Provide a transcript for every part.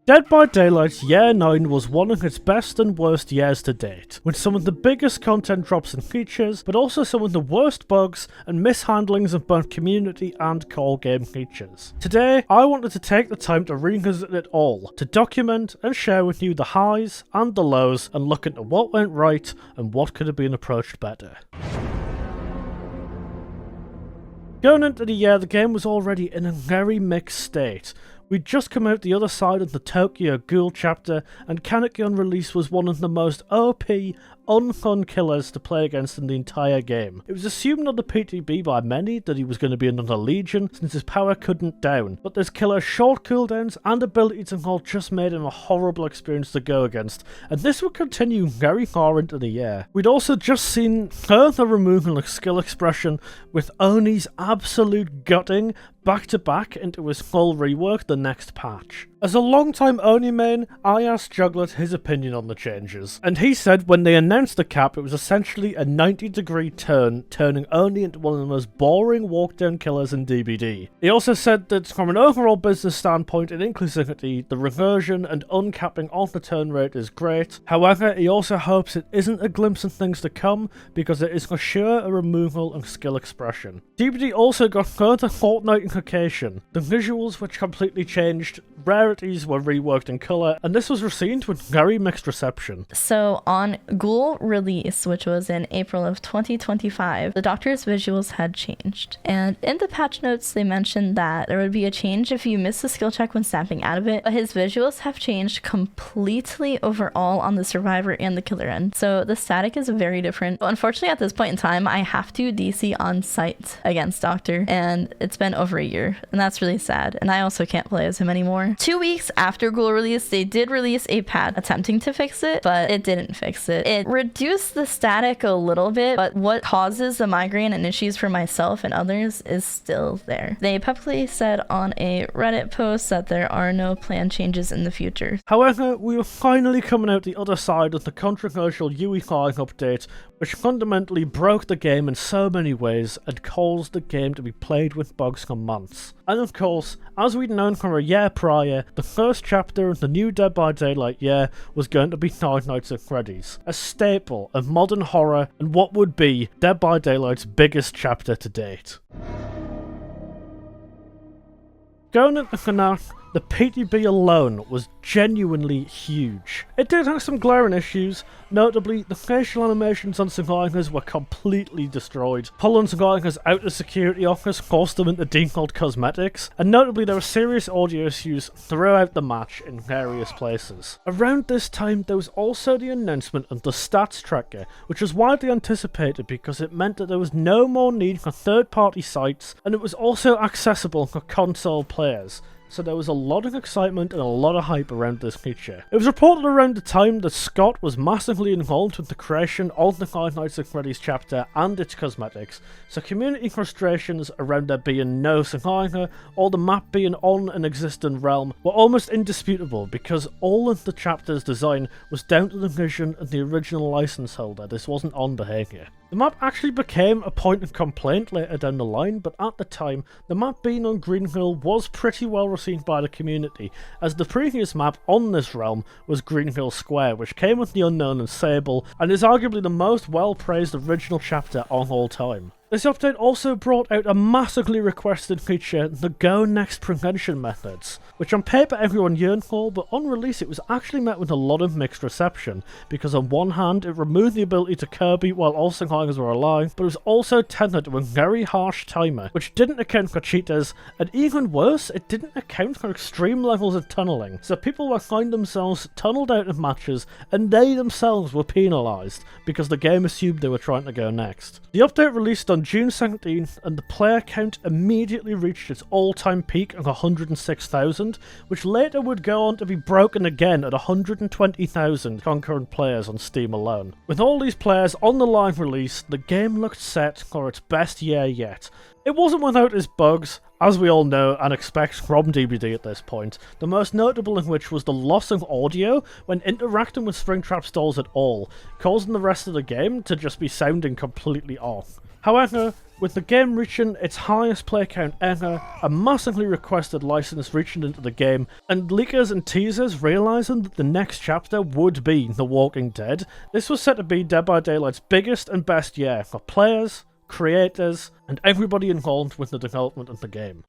Dead by Daylight's Year 9 was one of its best and worst years to date, with some of the biggest content drops and features, but also some of the worst bugs and mishandlings of both community and core game features. Today, I wanted to take the time to revisit it all, to document and share with you the highs and the lows, and look into what went right and what could have been approached better. Going into the year, the game was already in a very mixed state. We'd just come out the other side of the Tokyo Ghoul chapter, and Kaneki on release was one of the most OP, unfun killers to play against in the entire game. It was assumed on the PTB by many that he was going to be another Legion since his power couldn't down, but this killer's short cooldowns and ability to hold just made him a horrible experience to go against, and this would continue very far into the year. We'd also just seen further removal of skill expression, with Oni's absolute gutting back to back into his full rework the next patch. As a long-time Oni main, I asked Juggler his opinion on the changes, and he said when they announced the cap it was essentially a 90-degree turn, turning Oni into one of the most boring walk-down killers in DBD. He also said that from an overall business standpoint and inclusivity, the reversion and uncapping of the turn rate is great. However, he also hopes it isn't a glimpse of things to come, because it is for sure a removal of skill expression. DBD also got further Fortnite-ification. The visuals which completely changed, rarities were reworked in colour, and this was received with very mixed reception. So on Ghoul release, which was in April of 2025, the Doctor's visuals had changed. And in the patch notes, they mentioned that there would be a change if you miss the skill check when snapping out of it, but his visuals have changed completely overall on the Survivor and the Killer end. So the static is very different. But unfortunately, at this point in time, I have to DC on site against Doctor, and it's been over a year, and that's really sad. And I also can't play as him anymore. 2 weeks after Ghoul release, they did release a patch attempting to fix it, but it didn't fix it. It reduced the static a little bit, but what causes the migraine and issues for myself and others is still there. They publicly said on a Reddit post that there are no planned changes in the future. However, we were finally coming out the other side of the controversial UE5 update, which fundamentally broke the game in so many ways and caused the game to be played with bugs for months. And of course, as we'd known from a year prior, the first chapter of the new Dead by Daylight year was going to be Five Nights at Freddy's, a staple of modern horror and what would be Dead by Daylight's biggest chapter to date. Going at the FNAF, the PTB alone was genuinely huge. It did have some glaring issues, notably the facial animations on survivors were completely destroyed. Pulling survivors out of security office forced them into default cosmetics, and notably there were serious audio issues throughout the match in various places. Around this time there was also the announcement of the stats tracker, which was widely anticipated because it meant that there was no more need for third-party sites, and it was also accessible for console players. So there was a lot of excitement and a lot of hype around this feature. It was reported around the time that Scott was massively involved with the creation of the Five Nights at Freddy's chapter and its cosmetics, so community frustrations around there being no survivor or the map being on an existing realm were almost indisputable, because all of the chapter's design was down to the vision of the original license holder. This wasn't on behaviour. The map actually became a point of complaint later down the line, but at the time, the map being on Green Hill was pretty well received by the community, as the previous map on this realm was Green Hill Square, which came with the Unknown and Sable, and is arguably the most well-praised original chapter of all time. This update also brought out a massively requested feature, the Go Next prevention methods, which on paper everyone yearned for, but on release it was actually met with a lot of mixed reception, because on one hand it removed the ability to Kirby while all survivors were alive, but it was also tethered to a very harsh timer, which didn't account for cheaters, and even worse, it didn't account for extreme levels of tunneling, so people would find themselves tunneled out of matches, and they themselves were penalised, because the game assumed they were trying to go next. The update released on June 17th, and the player count immediately reached its all-time peak of 106,000, which later would go on to be broken again at 120,000 concurrent players on Steam alone. With all these players on the live release, the game looked set for its best year yet. It wasn't without its bugs, as we all know and expect from DBD at this point, the most notable of which was the loss of audio when interacting with Springtrap stalls at all, causing the rest of the game to just be sounding completely off. However, with the game reaching its highest play count ever, a massively requested license reaching into the game, and leakers and teasers realising that the next chapter would be The Walking Dead, this was set to be Dead by Daylight's biggest and best year for players, creators, and everybody involved with the development of the game.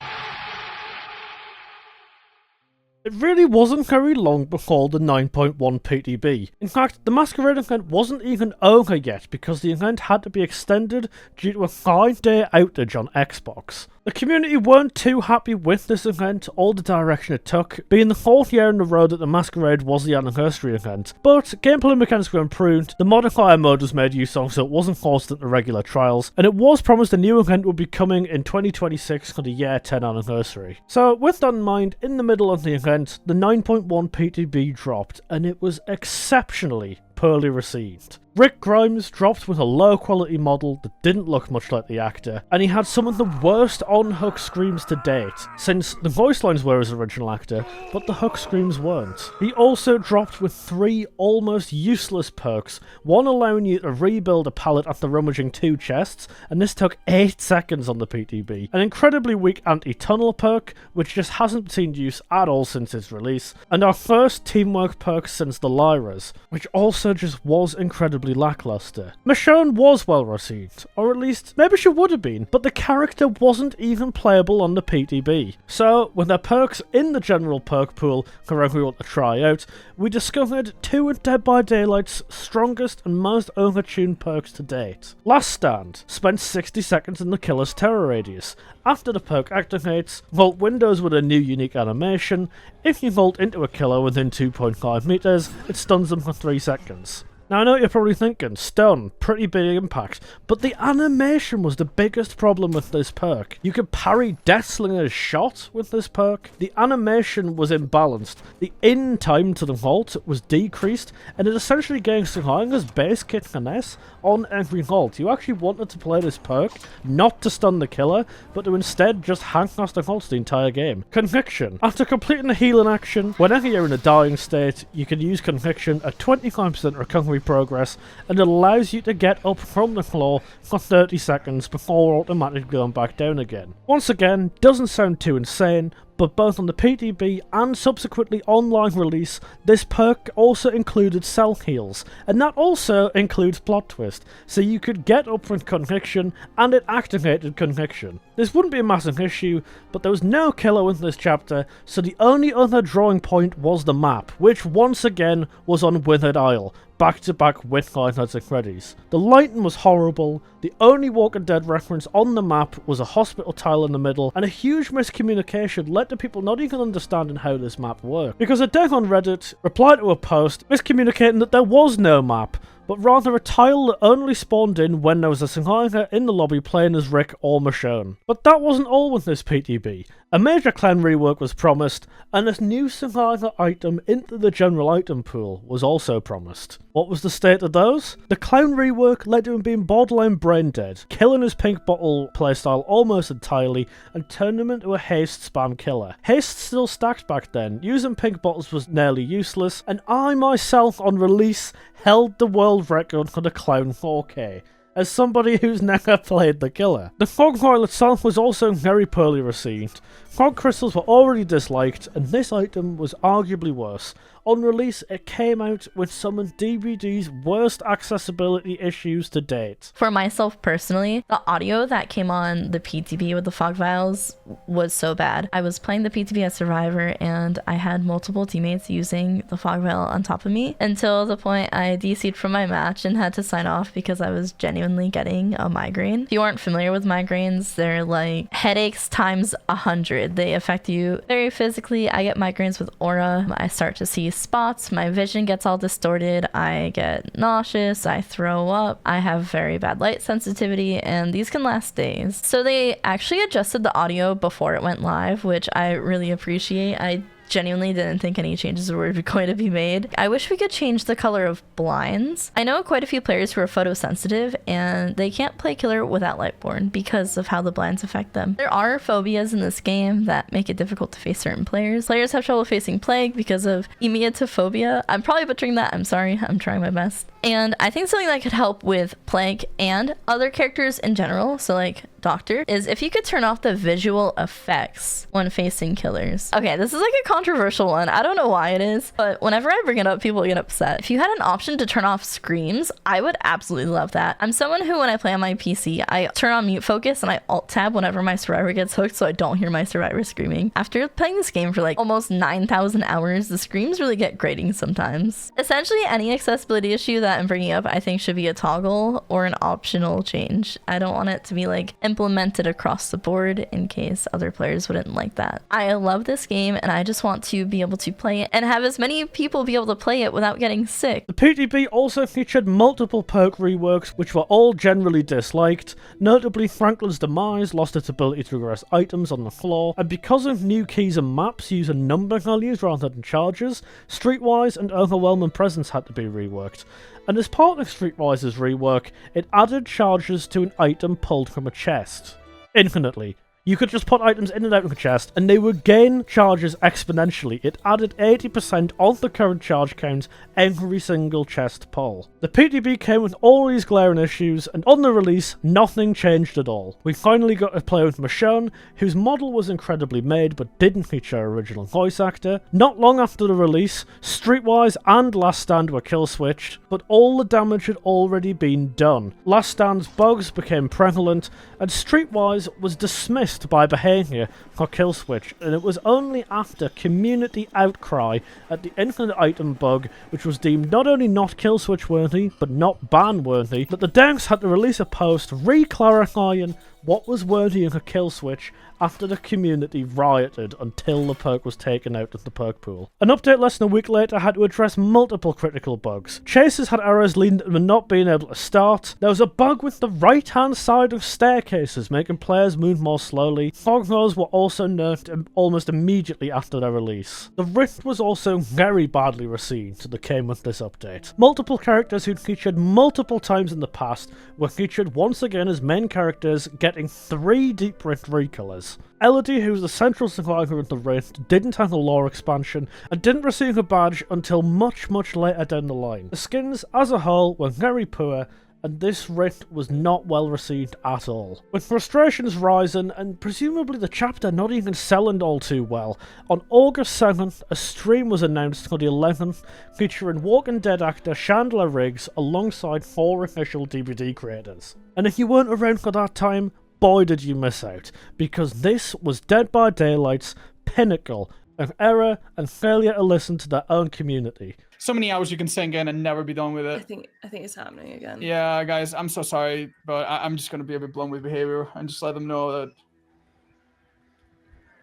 It really wasn't very long before the 9.1 PTB. In fact, the Masquerade event wasn't even over yet because the event had to be extended due to a 5-day outage on Xbox. The community weren't too happy with this event or the direction it took, being the 4th year in a row that the Masquerade was the anniversary event, but gameplay mechanics were improved, the modifier mode was made use of so it wasn't forced into regular trials, and it was promised a new event would be coming in 2026 for the year 10 anniversary. So with that in mind, in the middle of the event, the 9.1 PTB dropped, and it was exceptionally poorly received. Rick Grimes dropped with a low quality model that didn't look much like the actor, and he had some of the worst on-hook screams to date, since the voice lines were his original actor, but the hook screams weren't. He also dropped with 3 almost useless perks, one allowing you to rebuild a pallet after rummaging 2 chests, and this took 8 seconds on the PTB, an incredibly weak anti-tunnel perk, which just hasn't seen use at all since its release, and our first teamwork perk since the Lyras, which also just was incredibly lackluster. Michonne was well received, or at least maybe she would have been, but the character wasn't even playable on the PTB. So, with their perks in the general perk pool for everyone to try out, we discovered 2 of Dead by Daylight's strongest and most overtuned perks to date. Last Stand spent 60 seconds in the killer's terror radius. After the perk activates, vault windows with a new unique animation. If you vault into a killer within 2.5 meters, it stuns them for 3 seconds. Now I know what you're probably thinking, stun, pretty big impact, but the animation was the biggest problem with this perk. You could parry Deathslinger's shot with this perk, the animation was imbalanced, the in time to the vault was decreased, and it essentially gave Sahaga's base kit finesse on every vault. You actually wanted to play this perk, not to stun the killer, but to instead just hang past the vaults the entire game. Conviction. After completing a healing action, whenever you're in a dying state, you can use Conviction at 25% recovery progress, and it allows you to get up from the floor for 30 seconds before automatically going back down again. Once again, doesn't sound too insane, but both on the PTB and subsequently online release, this perk also included self-heals, and that also includes Plot Twist, so you could get up with Conviction, and it activated Conviction. This wouldn't be a massive issue, but there was no killer with this chapter, so the only other drawing point was the map, which once again was on Withered Isle, back to back with Five Nights at Freddy's. The lighting was horrible, the only Walking Dead reference on the map was a hospital tile in the middle, and a huge miscommunication led to people not even understanding how this map worked. Because a dev on Reddit replied to a post miscommunicating that there was no map, but rather a tile that only spawned in when there was a survivor in the lobby playing as Rick or Michonne. But that wasn't all with this PTB. A major clan rework was promised, and a new survivor item into the general item pool was also promised. What was the state of those? The clown rework led to him being borderline brain dead, killing his pink bottle playstyle almost entirely, and turned him into a haste spam killer. Haste still stacked back then, using pink bottles was nearly useless, and I myself on release held the world record for the clown 4K. As somebody who's never played the killer. The fog vial itself was also very poorly received. Fog crystals were already disliked, and this item was arguably worse. On release, it came out with some of DBD's worst accessibility issues to date. For myself personally, the audio that came on the PTB with the fog vials was so bad. I was playing the PTB as Survivor, and I had multiple teammates using the fog vial on top of me, until the point I DC'd from my match and had to sign off because I was genuinely getting a migraine. If you aren't familiar with migraines, they're like headaches times 100. They affect you very physically. I get migraines with aura. I start to see spots, my vision gets all distorted, I get nauseous, I throw up, I have very bad light sensitivity, and these can last days. So they actually adjusted the audio before it went live, which I really appreciate. I genuinely didn't think any changes were going to be made. I wish we could change the color of blinds. I know quite a few players who are photosensitive and they can't play killer without Lightborn because of how the blinds affect them. There are phobias in this game that make it difficult to face certain players. Players have trouble facing Plague because of emetophobia. I'm probably butchering that, I'm sorry, I'm trying my best. And I think something that could help with Plague and other characters in general, so like Doctor, is if you could turn off the visual effects when facing killers. Okay, this is like a controversial one. I don't know why it is, but whenever I bring it up, people get upset. If you had an option to turn off screams, I would absolutely love that. I'm someone who, when I play on my PC, I turn on mute focus and I alt tab whenever my survivor gets hooked so I don't hear my survivor screaming. After playing this game for like almost 9,000 hours, the screams really get grating sometimes. Essentially, any accessibility issue that I'm bringing up, I think should be a toggle or an optional change. I don't want it to be like implemented across the board in case other players wouldn't like that. I love this game and I just want to be able to play it and have as many people be able to play it without getting sick. The PTB also featured multiple perk reworks which were all generally disliked. Notably, Franklin's Demise lost its ability to regress items on the floor, and because of new keys and maps using number values rather than charges, Streetwise and Overwhelming Presence had to be reworked. And as part of Streetwise's rework, it added charges to an item pulled from a chest. Infinitely. You could just put items in and out of the chest, and they would gain charges exponentially. It added 80% on the current charge count every single chest pull. The PTB came with all these glaring issues, and on the release, nothing changed at all. We finally got to play with Michonne, whose model was incredibly made but didn't feature an original voice actor. Not long after the release, Streetwise and Last Stand were kill switched, but all the damage had already been done. Last Stand's bugs became prevalent, and Streetwise was dismissed by behaviour for kill switch, and it was only after community outcry at the infinite item bug, which was deemed not only not kill switch worthy but not ban worthy, that the devs had to release a post re-clarifying what was worthy of a kill switch after the community rioted until the perk was taken out of the perk pool. An update less than a week later had to address multiple critical bugs. Chases had errors leading to them not being able to start. There was a bug with the right hand side of staircases making players move more slowly. Fog rolls were also nerfed almost immediately after their release. The Rift was also very badly received that came with this update. Multiple characters who'd featured multiple times in the past were featured once again as main characters, getting 3 Deep Rift recolors. Elodie, who was the central survivor of the Rift, didn't have a lore expansion and didn't receive a badge until much later down the line. The skins as a whole were very poor, and this Rift was not well received at all. With frustrations rising, and presumably the chapter not even selling all too well, on August 7th, a stream was announced for the 11th, featuring Walking Dead actor Chandler Riggs alongside 4 official DBD creators. And if you weren't around for that time, boy did you miss out, because this was Dead by Daylight's pinnacle of error and failure to listen to their own community. So many hours you can sink in and never be done with it. I think it's happening again. Yeah, guys, I'm so sorry, but I'm just going to be a bit blunt with behavior and just let them know that.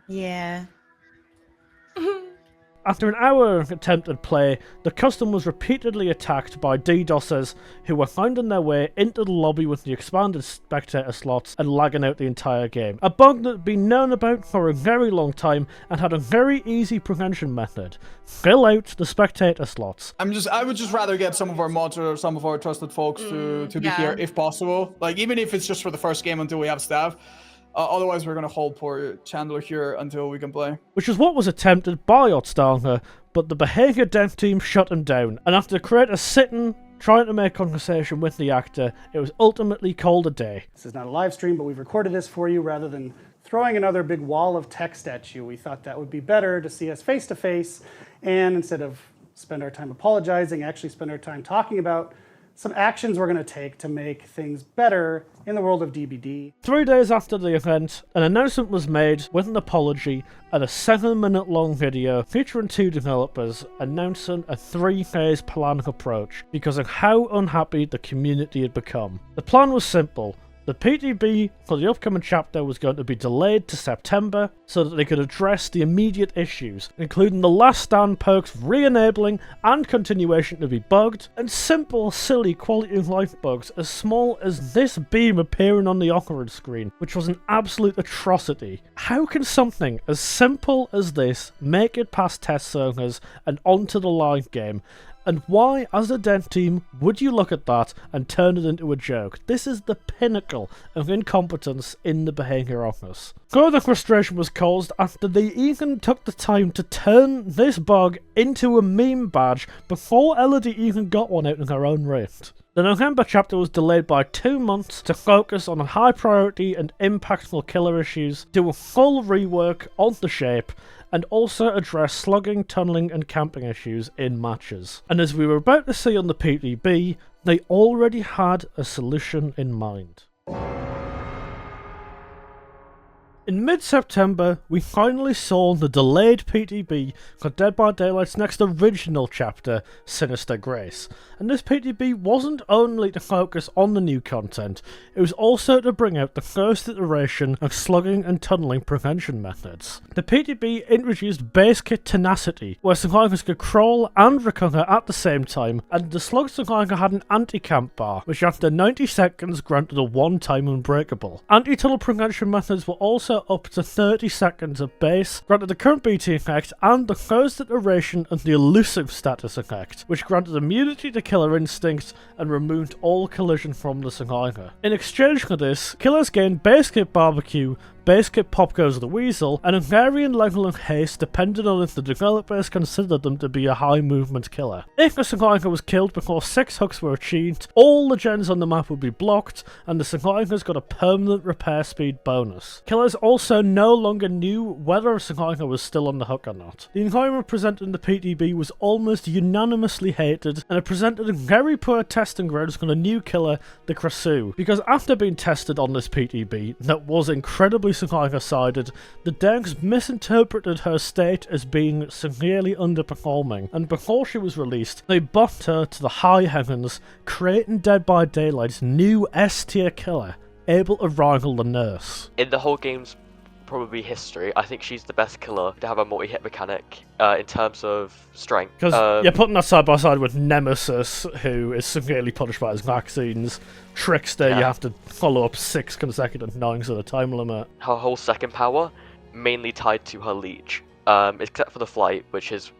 Yeah. After an hour of attempted play, the custom was repeatedly attacked by DDoSers who were finding their way into the lobby with the expanded spectator slots and lagging out the entire game. A bug that had been known about for a very long time and had a very easy prevention method. Fill out the spectator slots. I would just rather get some of our mods or some of our trusted folks to be here if possible. Like, even if it's just for the first game until we have staff. Otherwise, we're going to hold poor Chandler here until we can play. Which is what was attempted by Otstalker, but the behaviour dev team shut him down, and after the creator sitting, trying to make conversation with the actor, it was ultimately called a day. This is not a live stream, but we've recorded this for you rather than throwing another big wall of text at you. We thought that would be better to see us face to face, and instead of spend our time apologizing, actually spend our time talking about some actions we're going to take to make things better in the world of DBD. 3 days after the event, an announcement was made with an apology and a 7-minute long video featuring 2 developers announcing a 3-phase plan approach because of how unhappy the community had become. The plan was simple. The PTB for the upcoming chapter was going to be delayed to September so that they could address the immediate issues, including the Last Stand perks re-enabling and continuation to be bugged, and simple, silly quality of life bugs as small as this beam appearing on the occurrence screen, which was an absolute atrocity. How can something as simple as this make it past test servers and onto the live game, And why, as a dev team, would you look at that and turn it into a joke? This is the pinnacle of incompetence in the behaviour office. Further frustration was caused after they even took the time to turn this bug into a meme badge before Elodie even got one out in her own right. The November chapter was delayed by 2 months to focus on high priority and impactful killer issues, do a full rework on the shape, and also address slugging, tunneling and camping issues in matches. And as we were about to see on the PDB, they already had a solution in mind. In mid-September, we finally saw the delayed PTB for Dead by Daylight's next original chapter, Sinister Grace. And this PTB wasn't only to focus on the new content, it was also to bring out the first iteration of slugging and tunneling prevention methods. The PTB introduced base kit Tenacity, where survivors could crawl and recover at the same time, and the slug survivor had an anti-camp bar, which after 90 seconds granted a one-time unbreakable. Anti-tunnel prevention methods were also up to 30 seconds of base, granted the current BT effect and the first iteration of the elusive status effect, which granted immunity to killer instincts and removed all collision from the survivor. In exchange for this, killers gained base kit barbecue, base kit Pop Goes the Weasel, and a varying level of haste depending on if the developers considered them to be a high movement killer. If a survivor was killed before 6 hooks were achieved, all the gens on the map would be blocked, and the survivors got a permanent repair speed bonus. Killers also no longer knew whether a survivor was still on the hook or not. The environment presented in the PTB was almost unanimously hated, and it presented very poor testing grounds for the new killer, the Krasu, because after being tested on this PTB that was incredibly survivor-sided, the devs misinterpreted her state as being severely underperforming, and before she was released, they buffed her to the high heavens, creating Dead by Daylight's new S-tier killer, able to rival the nurse. In the whole game's probably history, I think she's the best killer to have a multi-hit mechanic in terms of strength. Because you're putting that side by side with Nemesis, who is severely punished by his vaccines. Trickster, you have to follow up 6 consecutive 9s at a time limit. Her whole second power, mainly tied to her leech, except for the flight, which is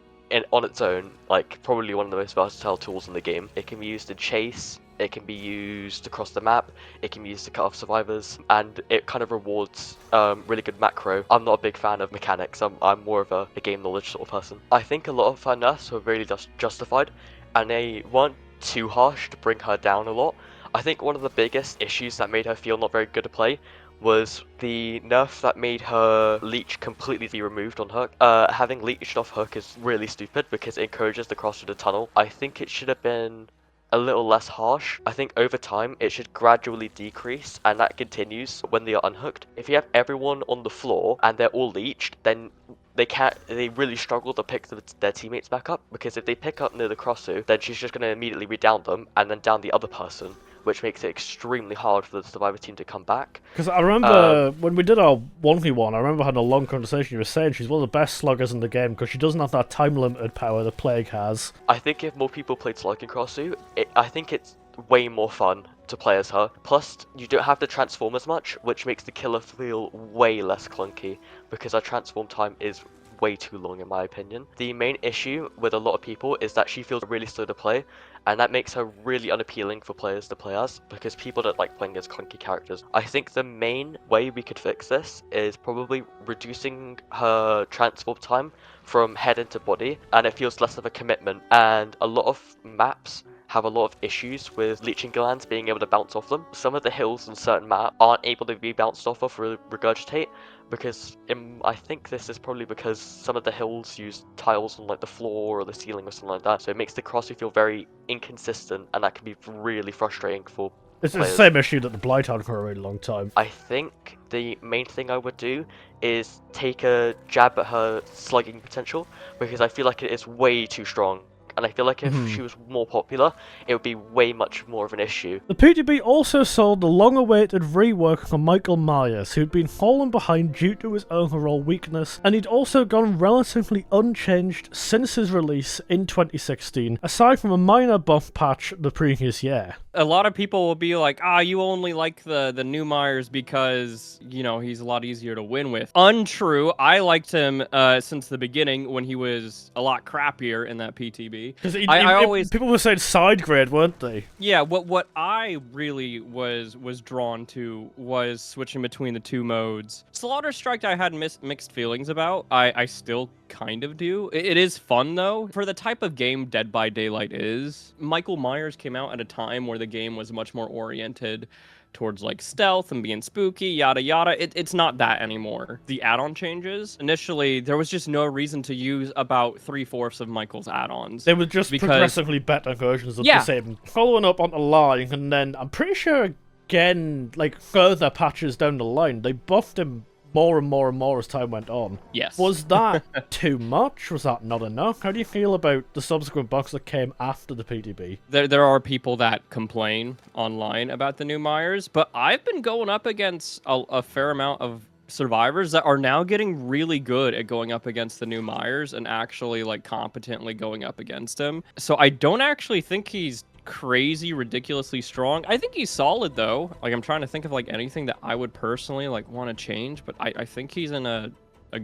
on its own, like, probably one of the most versatile tools in the game. It can be used to chase, it can be used across the map, it can be used to cut off survivors, and it kind of rewards really good macro. I'm not a big fan of mechanics, I'm more of a game knowledge sort of person. I think a lot of her nerfs were really just justified, and they weren't too harsh to bring her down a lot. I think one of the biggest issues that made her feel not very good to play was the nerf that made her leech completely be removed on hook. Having leeched off hook is really stupid because it encourages the cross through the tunnel. I think it should have been a little less harsh. I think over time it should gradually decrease, and that continues when they are unhooked. If you have everyone on the floor and they're all leeched, then they really struggle to pick their teammates back up, because if they pick up near the crossu, then she's just going to immediately re-down them and then down the other person, which makes it extremely hard for the survivor team to come back. Because I remember when we did our 1v1, I remember having a long conversation. You were saying she's one of the best sluggers in the game because she doesn't have that time limited power the Plague has. I think if more people played slugging crossu, I think it's way more fun to play as her. Plus, you don't have to transform as much, which makes the killer feel way less clunky, because her transform time is way too long in my opinion. The main issue with a lot of people is that she feels really slow to play, and that makes her really unappealing for players to play as, because people don't like playing as clunky characters. I think the main way we could fix this is probably reducing her transform time from head into body, and it feels less of a commitment. And a lot of maps have a lot of issues with leeching glands being able to bounce off them. Some of the hills in certain maps aren't able to be bounced off of or regurgitate, because I think this is probably because some of the hills use tiles on like the floor or the ceiling or something like that, so it makes the crossy feel very inconsistent, and that can be really frustrating for It's players. the same issue that the Blight had for a really long time. I think the main thing I would do is take a jab at her slugging potential, because I feel like it is way too strong. And I feel like if she was more popular, it would be way much more of an issue. The PTB also saw the long-awaited rework for Michael Myers, who'd been fallen behind due to his overall weakness, and he'd also gone relatively unchanged since his release in 2016, aside from a minor buff patch the previous year. A lot of people will be like, you only like the new Myers because, you know, he's a lot easier to win with. Untrue. I liked him since the beginning when he was a lot crappier in that PTB. honestly. Because I always people were saying side grade, weren't they? Yeah, what I really was drawn to was switching between the two modes. Slaughter Strike I had mixed feelings about. I still kind of do. It is fun though. For the type of game Dead by Daylight is, Michael Myers came out at a time where the game was much more oriented towards like stealth and being spooky, yada yada. It's not that anymore. The add-on changes. Initially, there was just no reason to use about 3/4 of Michael's add-ons. They were just progressively better versions of the same. Following up on the line, and then I'm pretty sure again, like further patches down the line, they buffed him more and more and more as time went on. Yes. Was that too much? Was that not enough? How do you feel about the subsequent buffs that came after the PDB? There are people that complain online about the new Myers, but I've been going up against a fair amount of survivors that are now getting really good at going up against the new Myers and actually like competently going up against him. So I don't actually think he's crazy ridiculously strong. I think he's solid though. Like I'm trying to think of like anything that I would personally like want to change, but I think he's in a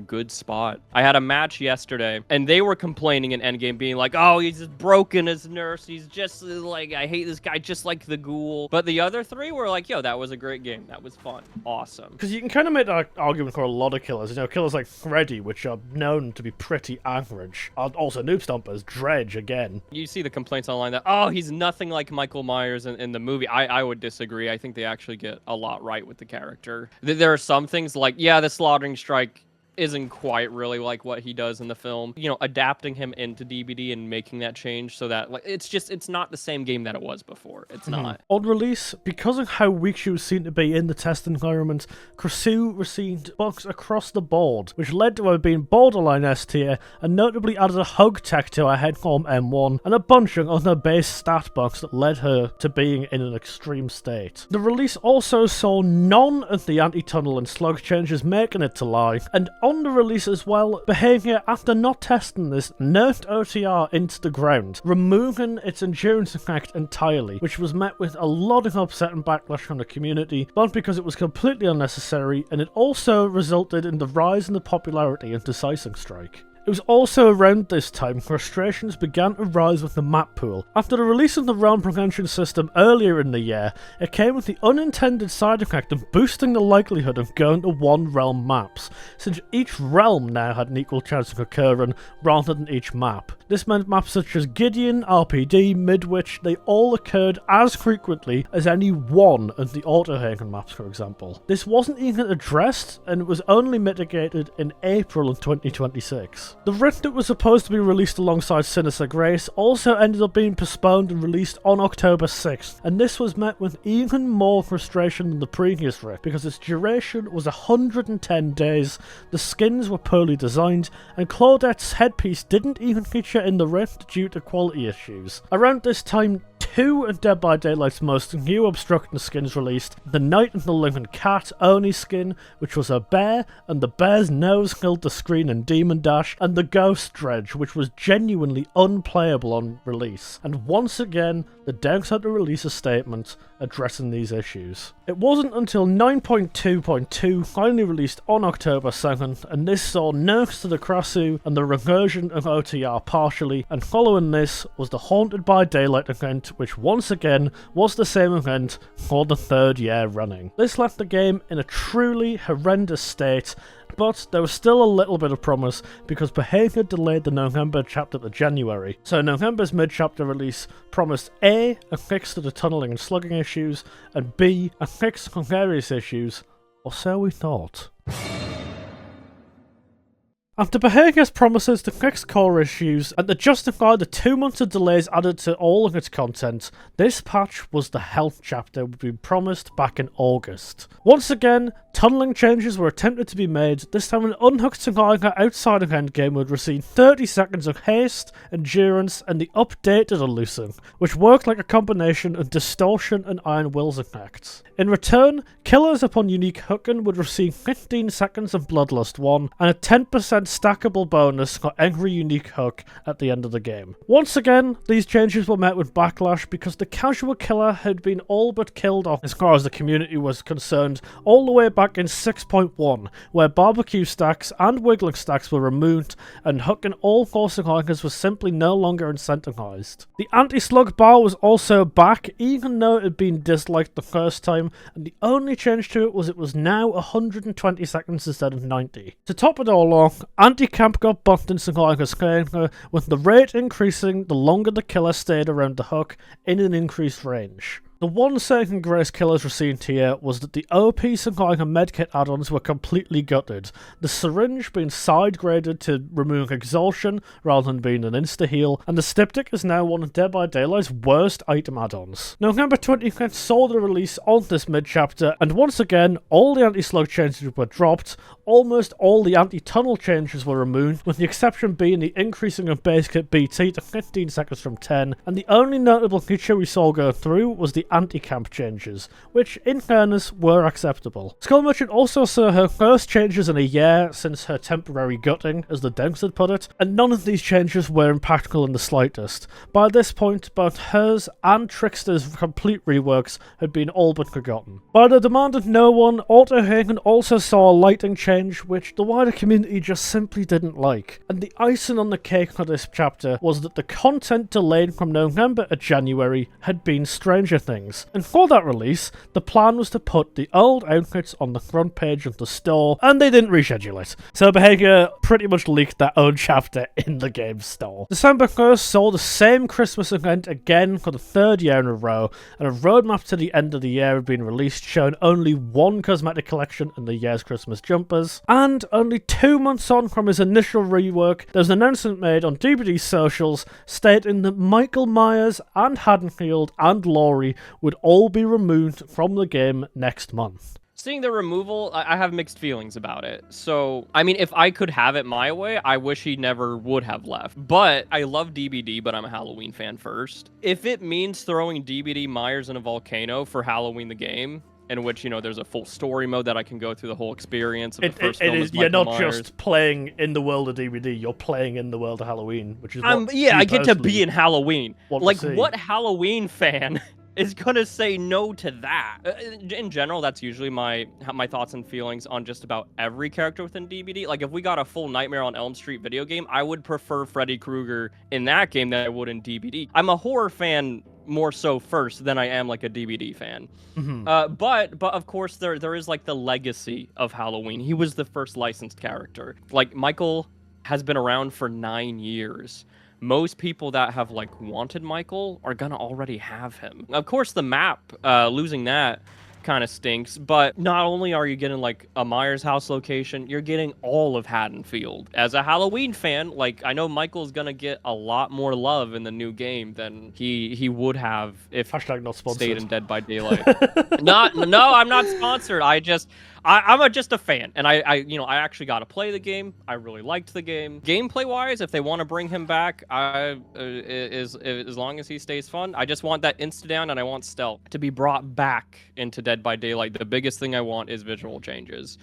good spot. I had a match yesterday and they were complaining in endgame being like, oh, he's just broken as nurse, he's just like, I hate this guy just like the ghoul. But the other three were like, yo, that was a great game, that was fun, awesome. Because you can kind of make that argument for a lot of killers. You know, killers like Freddy, which are known to be pretty average. Also Noob Stompers, Dredge again. You see the complaints online that, oh, he's nothing like Michael Myers in the movie. I would disagree. I think they actually get a lot right with the character. There are some things like, yeah, the Slaughtering Strike isn't quite really like what he does in the film. You know, adapting him into DBD and making that change so that like it's not the same game that it was before. It's not. On release, because of how weak she was seen to be in the test environment, Krasu received bugs across the board, which led to her being borderline S tier and notably added a hug tech to her headhorn M1 and a bunch of other base stat bugs that led her to being in an extreme state. The release also saw none of the anti-tunnel and slug changes making it to live, and on the release as well, behaviour after not testing this nerfed OTR into the ground, removing its endurance effect entirely, which was met with a lot of upset and backlash from the community, both because it was completely unnecessary and it also resulted in the rise in the popularity of Decising Strike. It was also around this time frustrations began to rise with the map pool. After the release of the realm prevention system earlier in the year, it came with the unintended side effect of boosting the likelihood of going to one realm maps, since each realm now had an equal chance of occurring rather than each map. This meant maps such as Gideon, RPD, Midwich, they all occurred as frequently as any one of the Autohagen maps, for example. This wasn't even addressed, and it was only mitigated in April of 2026. The Rift that was supposed to be released alongside Sinister Grace also ended up being postponed and released on October 6th, and this was met with even more frustration than the previous Rift, because its duration was 110 days, the skins were poorly designed, and Claudette's headpiece didn't even feature in the Rift due to quality issues. Around this time, two of Dead by Daylight's most new obstructing skins released, the Night of the Living Cat Oni skin, which was a bear, and the bear's nose filled the screen in Demon Dash, and the Ghost Dredge, which was genuinely unplayable on release. And once again, the devs had to release a statement addressing these issues. It wasn't until 9.2.2 finally released on October 2nd, and this saw nerfs to the Krasu and the reversion of OTR partially, and following this was the Haunted by Daylight event, which once again was the same event for the third year running. This left the game in a truly horrendous state, but there was still a little bit of promise because behaviour delayed the November chapter to January. So November's mid-chapter release promised A, a fix to the tunneling and slugging issues, and B, a fix for various issues, or so we thought. After behaviour's promises to fix core issues and to justify the 2 months of delays added to all of its content, this patch was the health chapter we'd been promised back in August. Once again, tunneling changes were attempted to be made, this time an unhooked survivor outside of endgame would receive 30 seconds of haste, endurance, and the updated elusive, which worked like a combination of distortion and Iron Will's effects. In return, killers upon unique hooking would receive 15 seconds of Bloodlust 1 and a 10% stackable bonus for every unique hook at the end of the game. Once again, these changes were met with backlash because the casual killer had been all but killed off as far as the community was concerned all the way back in 6.1, where barbecue stacks and wiggling stacks were removed and hooking all forcing hikers was simply no longer incentivized. The anti-slug bar was also back, even though it had been disliked the first time, and the only change to it was now 120 seconds instead of 90. To top it all off, anti-camp got buffed in Singhaiker's favor, with the rate increasing the longer the killer stayed around the hook in an increased range. The one saving grace killers received here was that the OP Singhaiker medkit add-ons were completely gutted, the syringe being side-graded to remove exhaustion rather than being an insta-heal, and the styptic is now one of Dead by Daylight's worst item add-ons. November 25th saw the release of this mid-chapter, and once again, all the anti-slug changes were dropped, almost all the anti-tunnel changes were removed, with the exception being the increasing of base kit BT to 15 seconds from 10, and the only notable feature we saw go through was the anti-camp changes, which in fairness were acceptable. Skull Merchant also saw her first changes in a year since her temporary gutting, as the devs had put it, and none of these changes were impactful in the slightest. By this point, both hers and Trickster's complete reworks had been all but forgotten. By the demand of no one, Autohagen also saw a lighting change which the wider community just simply didn't like, and the icing on the cake for this chapter was that the content delayed from November to January had been Stranger Things. And for that release, the plan was to put the old outfits on the front page of the store, and they didn't reschedule it. So Behavior pretty much leaked their own chapter in the game's store. December 1st saw the same Christmas event again for the third year in a row, and a roadmap to the end of the year had been released showing only one cosmetic collection in the year's Christmas jumpers, and only 2 months on from his initial rework, there was an announcement made on DBD socials stating that Michael Myers and Haddonfield and Laurie would all be removed from the game next month. Seeing the removal, I have mixed feelings about it. So, I mean, if I could have it my way, I wish he never would have left. But I love DBD, but I'm a Halloween fan first. If it means throwing DBD Myers in a volcano for Halloween the game, in which, you know, there's a full story mode that I can go through the whole experience of the first film as You're Michael not Myers. just playing in the world of DVD, you're playing in the world of Halloween, which is what yeah, you I get to personally be in Halloween. want to Like, see. what Halloween fan is gonna say no to that? In general, that's usually my thoughts and feelings on just about every character within DBD. Like, if we got a full Nightmare on Elm Street video game, I would prefer Freddy Krueger in that game than I would in DBD. I'm a horror fan more so first than I am like a DBD fan. But of course there is like the legacy of Halloween. He was the first licensed character. Like, Michael has been around for 9 years. Most people that have like wanted Michael are gonna already have him. Of course the map, losing that kind of stinks, but not only are you getting like a Myers house location, you're getting all of Haddonfield. As a Halloween fan, like, I know Michael's gonna get a lot more love in the new game than he would have if Hashtag not sponsored. stayed in Dead by Daylight. No, I'm not sponsored. I'm just a fan, and I actually got to play the game. I really liked the game. Gameplay wise, if they want to bring him back, as long as he stays fun, I just want that insta down, and I want stealth to be brought back into Dead by Daylight. The biggest thing I want is visual changes.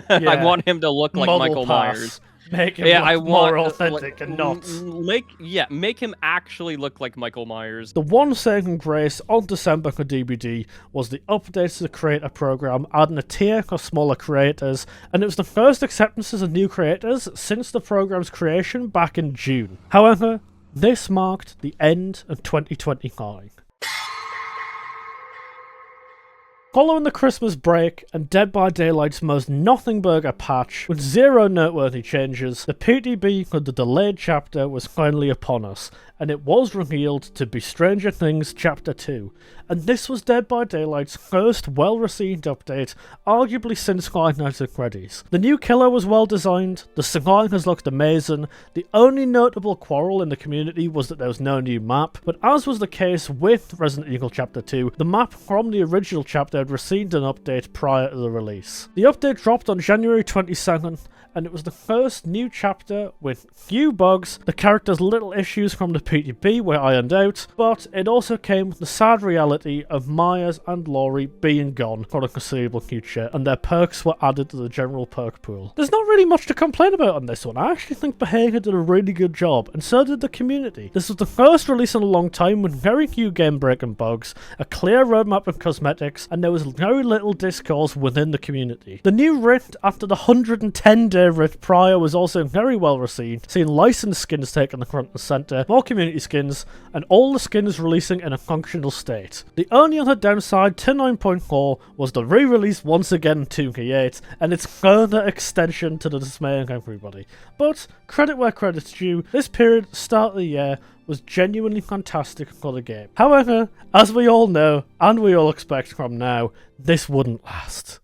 I want him to look like Model Michael pass. Myers. Make him Yeah, look more authentic and not. Make him actually look like Michael Myers. The one saving grace on December for DBD was the updates to the creator program, adding a tier for smaller creators, and it was the first acceptances of new creators since the program's creation back in June. However, this marked the end of 2025. Following the Christmas break and Dead by Daylight's most nothing burger patch, with 0 noteworthy changes, the PDB for the delayed chapter was finally upon us, and it was revealed to be Stranger Things Chapter 2, and this was Dead by Daylight's first well-received update, arguably since Five Nights at Freddy's. The new killer was well designed, the survivors looked amazing, the only notable quarrel in the community was that there was no new map, but as was the case with Resident Evil Chapter 2, the map from the original chapter had received an update prior to the release. The update dropped on January 22nd, and it was the first new chapter with few bugs, the character's little issues from the PTB were ironed out, but it also came with the sad reality of Myers and Laurie being gone for the foreseeable future, and their perks were added to the general perk pool. There's not really much to complain about on this one. I actually think Behavior did a really good job, and so did the community. This was the first release in a long time with very few game-breaking bugs, a clear roadmap of cosmetics, and there was very little discourse within the community. The new Rift after the 110-day Rift prior was also very well received, seeing licensed skins taken the front and centre, more community skins, and all the skins releasing in a functional state. The only other downside to 9.4 was the re-release once again in 2K8, and its further extension to the dismay of everybody. But credit where credit's due, this period, start of the year, was genuinely fantastic for the game. However, as we all know, and we all expect from now, this wouldn't last.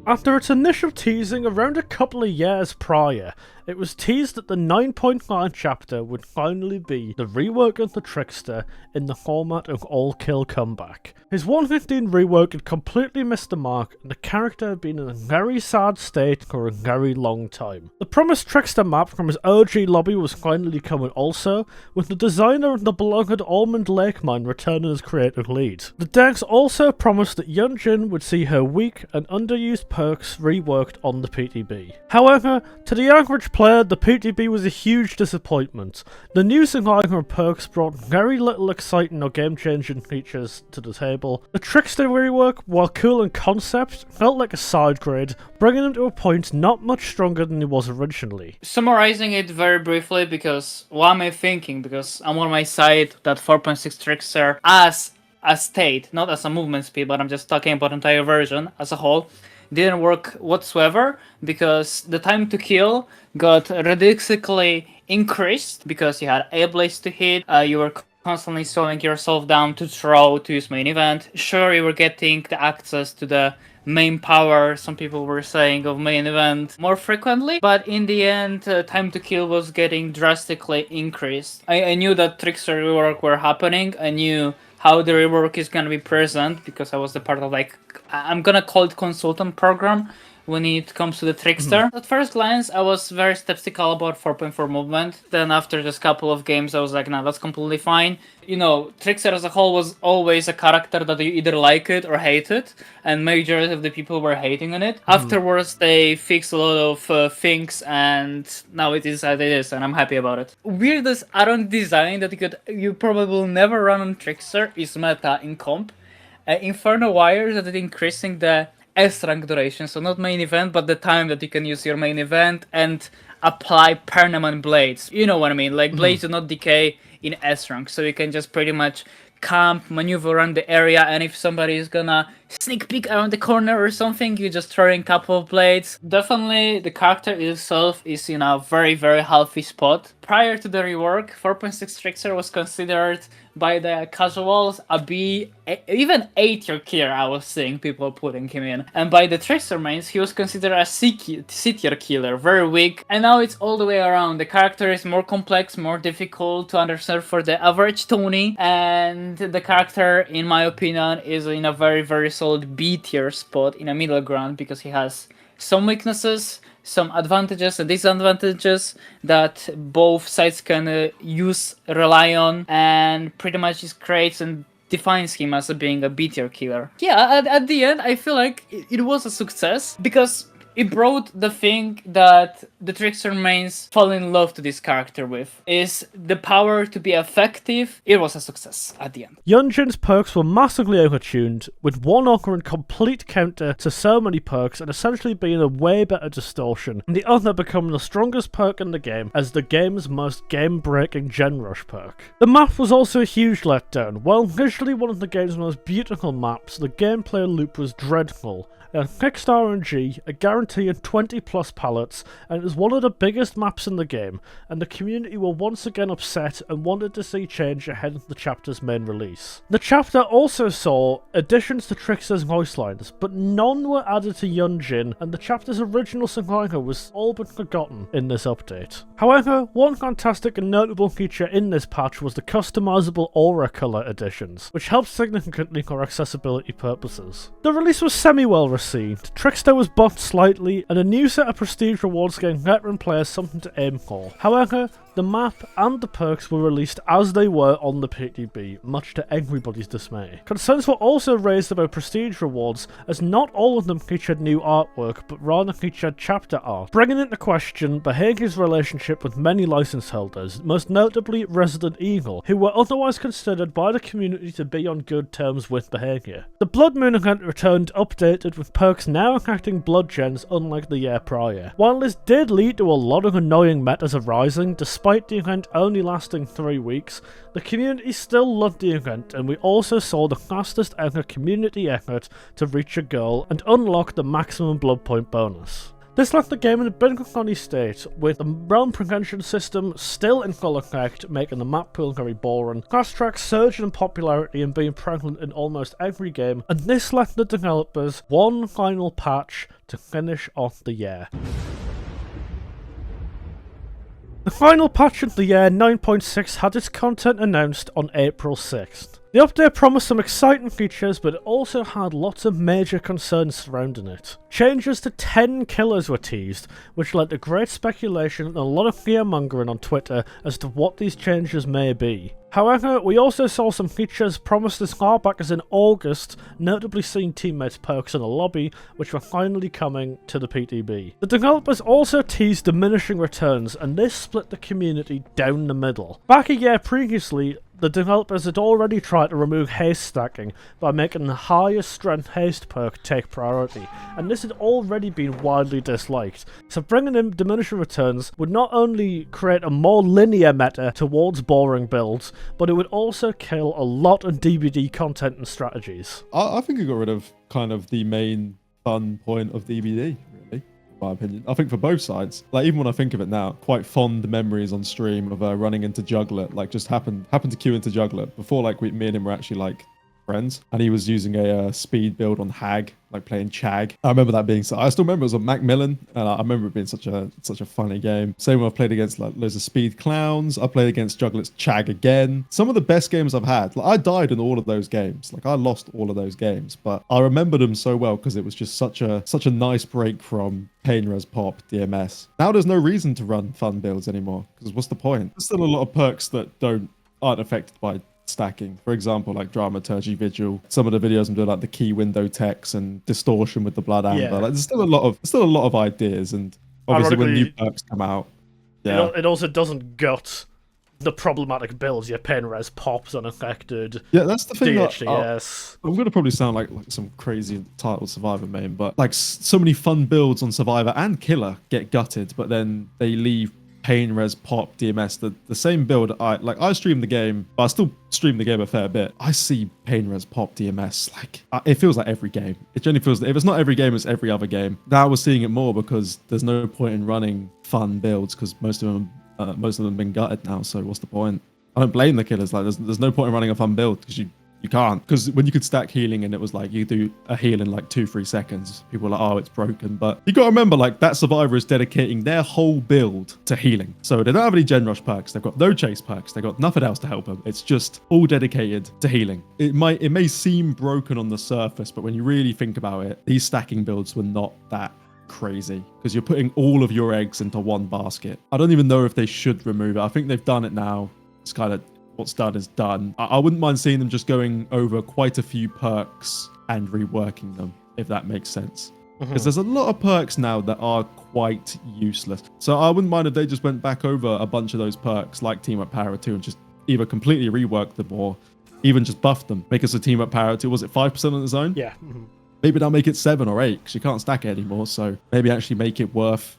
After its initial teasing around a couple of years prior, it was teased that the 9.9 chapter would finally be the rework of the Trickster in the format of All Kill Comeback. His 115 rework had completely missed the mark, and the character had been in a very sad state for a very long time. The promised Trickster map from his OG lobby was finally coming also, with the designer of the beloved Almond Lake mine returning as creative lead. The decks also promised that Yunjin would see her weak and underused perks reworked on the PTB. However, to the average player, the PTB was a huge disappointment. The new Survivor perks brought very little exciting or game-changing features to the table. The Trickster rework, while cool in concept, felt like a side grade, bringing him to a point not much stronger than he was originally. Summarizing it very briefly, because what am I thinking? Because I'm on my side that 4.6 Trickster as a state, not as a movement speed, but I'm just talking about the entire version as a whole, didn't work whatsoever, because the time to kill got ridiculously increased because you had A-Blaze to hit, you were constantly slowing yourself down to throw to use main event. Sure, you were getting the access to the main power, some people were saying, of main event more frequently, but in the end, time to kill was getting drastically increased. I knew that Trickster rework were happening, I knew how the rework is gonna be present, because I was the part of, like, I'm gonna call it consultant program when it comes to the Trickster. At first glance, I was very skeptical about 4.4 movement. Then after just a couple of games, I was like, nah, that's completely fine. You know, Trickster as a whole was always a character that you either like it or hate it, and majority of the people were hating on it. Afterwards, they fixed a lot of things, and now it is as it is, and I'm happy about it. Weirdest add-on design that you probably will never run on Trickster is meta in comp. Inferno Wires that is increasing the S-rank duration, so not main event, but the time that you can use your main event and apply permanent blades. You know what I mean, like blades do not decay in S-rank, so you can just pretty much camp, maneuver around the area, and if somebody is gonna sneak peek around the corner or something, you just throw in a couple of blades. Definitely the character itself is in a very, very healthy spot. Prior to the rework, 4.6 Trickster was considered by the casuals a B, even A-tier killer, I was seeing people putting him in. And by the Trickster mains, he was considered a C-tier killer, very weak. And now it's all the way around. The character is more complex, more difficult to understand for the average Tony. And the character, in my opinion, is in a very, very solid B-tier spot in a middle ground, because he has some weaknesses, some advantages and disadvantages that both sides can rely on, and pretty much just creates and defines him as being a B-tier killer. Yeah, at the end, I feel like it was a success, because it brought the thing that the Trickster mains fall in love to this character with, is the power to be effective. It was a success at the end. Yunjin's perks were massively overtuned, with one offering complete counter to so many perks and essentially being a way better distortion, and the other becoming the strongest perk in the game as the game's most game-breaking Gen Rush perk. The map was also a huge letdown. While visually one of the game's most beautiful maps, the gameplay loop was dreadful. It had fixed RNG, a guarantee of 20 plus pallets, and it was one of the biggest maps in the game, and the community were once again upset and wanted to see change ahead of the chapter's main release. The chapter also saw additions to Trickster's voice lines, but none were added to Yunjin, and the chapter's original survivor was all but forgotten in this update. However, one fantastic and notable feature in this patch was the customizable aura color additions, which helped significantly for accessibility purposes. The release was semi-well received, Trickster was buffed slightly, and a new set of prestige rewards gave veteran players something to aim for. However, the map and the perks were released as they were on the PTB, much to everybody's dismay. Concerns were also raised about prestige rewards, as not all of them featured new artwork, but rather featured chapter art, bringing into question Behaviour's relationship with many license holders, most notably Resident Evil, who were otherwise considered by the community to be on good terms with Behaviour. The Blood Moon event returned updated, with perks now affecting blood gens unlike the year prior. While this did lead to a lot of annoying metas arising, despite the event only lasting 3 weeks, the community still loved the event, and we also saw the fastest ever community effort to reach a goal and unlock the maximum blood point bonus. This left the game in a bit of a funny state, with the realm prevention system still in full effect, making the map pool very boring, fast tracks surging in popularity and being prevalent in almost every game, and this left the developers one final patch to finish off the year. The final patch of the year, 9.6, had its content announced on April 6th. The update promised some exciting features, but it also had lots of major concerns surrounding it. Changes to 10 killers were teased, which led to great speculation and a lot of fear-mongering on Twitter as to what these changes may be. However, we also saw some features promised as far back as in August, notably seeing teammates' perks in a lobby, which were finally coming to the PTB. The developers also teased diminishing returns, and this split the community down the middle. Back a year previously, the developers had already tried to remove haste stacking by making the highest strength haste perk take priority, and this had already been widely disliked. So bringing in diminishing returns would not only create a more linear meta towards boring builds, but it would also kill a lot of DBD content and strategies. I think it got rid of kind of the main fun point of DBD, really. My opinion. I think for both sides, like even when I think of it now, quite fond memories on stream of running into Jugglet, like just happened to queue into Jugglet before, like me and him were actually like friends, and he was using a speed build on Hag, like playing Chag. I remember that being so. I still remember it was on Macmillan, and I remember it being such a funny game. Same when I've played against like loads of speed clowns. I played against Juglet's Chag again. Some of the best games I've had. Like I died in all of those games. Like I lost all of those games, but I remember them so well because it was just such a nice break from Pain Res Pop DMS. Now there's no reason to run fun builds anymore because what's the point? There's still a lot of perks that aren't affected by stacking. For example, like Dramaturgy Vigil, some of the videos I'm doing, like the key window text and distortion with the blood amber. Yeah. Like there's still a lot of ideas, and obviously when new perks come out, yeah, it also doesn't gut the problematic builds. Your Pain Res Pops unaffected. Yeah, that's the thing. DHDS. I'm gonna probably sound like some crazy titled Survivor main, but like so many fun builds on Survivor and Killer get gutted, but then they leave Pain Res Pop DMS the same build. I stream the game, but I still stream the game a fair bit. I see Pain Res Pop DMS like it feels like every game. It generally feels if it's not every game, it's every other game. Now we're seeing it more because there's no point in running fun builds because most of them have been gutted now. So what's the point? I don't blame the killers. Like there's no point in running a fun build because you can't. Because when you could stack healing and it was like you do a heal in like 2-3 seconds, people were like, oh, it's broken. But you got to remember, like that Survivor is dedicating their whole build to healing. So they don't have any Gen Rush perks. They've got no chase perks. They've got nothing else to help them. It's just all dedicated to healing. It may seem broken on the surface, but when you really think about it, these stacking builds were not that crazy because you're putting all of your eggs into one basket. I don't even know if they should remove it. I think they've done it now. It's kind of what's done is done. I wouldn't mind seeing them just going over quite a few perks and reworking them, if that makes sense. Because there's a lot of perks now that are quite useless. So I wouldn't mind if they just went back over a bunch of those perks like Team Up Power 2 and just either completely rework them or even just buff them. Make us a Team Up Power 2. Was it 5% on its own? Yeah. Maybe they'll make it 7 or 8 because you can't stack it anymore. So maybe actually make it worth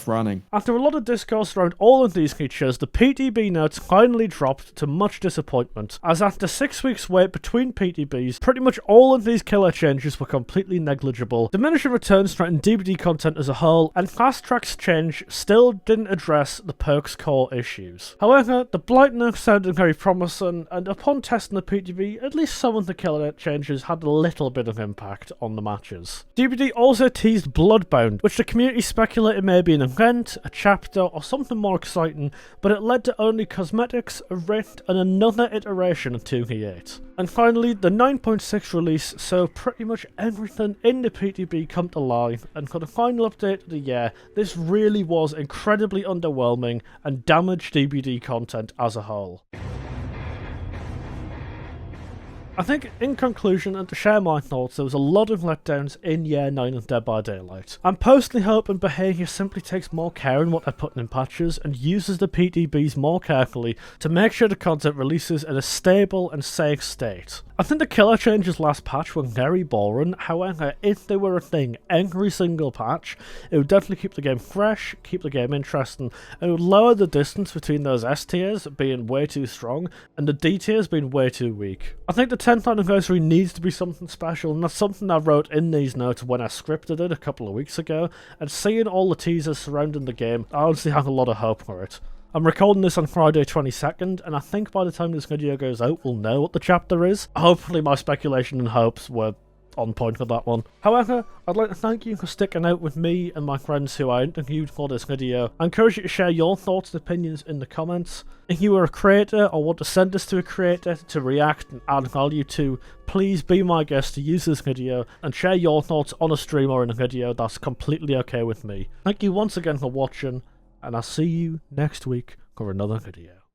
running. After a lot of discourse around all of these features, the PTB notes finally dropped to much disappointment, as after 6 weeks wait between PTBs, pretty much all of these killer changes were completely negligible. Diminishing returns threatened DBD content as a whole, and Fast Track's change still didn't address the perk's core issues. However, the Blight nerf sounded very promising, and upon testing the PTB, at least some of the killer changes had a little bit of impact on the matches. DBD also teased Bloodbound, which the community speculated may be be an event, a chapter, or something more exciting, but it led to only cosmetics, a rift, and another iteration of 2K8. And finally, the 9.6 release saw pretty much everything in the PTB come to life, and for the final update of the year, this really was incredibly underwhelming and damaged DBD content as a whole. I think, in conclusion, and to share my thoughts, there was a lot of letdowns in Year 9 of Dead by Daylight. I'm personally hoping Behaviour simply takes more care in what they're putting in patches and uses the PTBs more carefully to make sure the content releases in a stable and safe state. I think the killer changes last patch were very boring, however, if they were a thing every single patch, it would definitely keep the game fresh, keep the game interesting, and it would lower the distance between those S tiers being way too strong and the D tiers being way too weak. I think the 10th anniversary needs to be something special, and that's something I wrote in these notes when I scripted it a couple of weeks ago, and seeing all the teasers surrounding the game, I honestly have a lot of hope for it. I'm recording this on Friday 22nd, and I think by the time this video goes out, we'll know what the chapter is. Hopefully my speculation and hopes were on point for that one. However, I'd like to thank you for sticking out with me and my friends who I interviewed for this video. I encourage you to share your thoughts and opinions in the comments. If you are a creator or want to send this to a creator to react and add value to, please be my guest to use this video and share your thoughts on a stream or in a video. That's completely okay with me. Thank you once again for watching, and I'll see you next week for another video.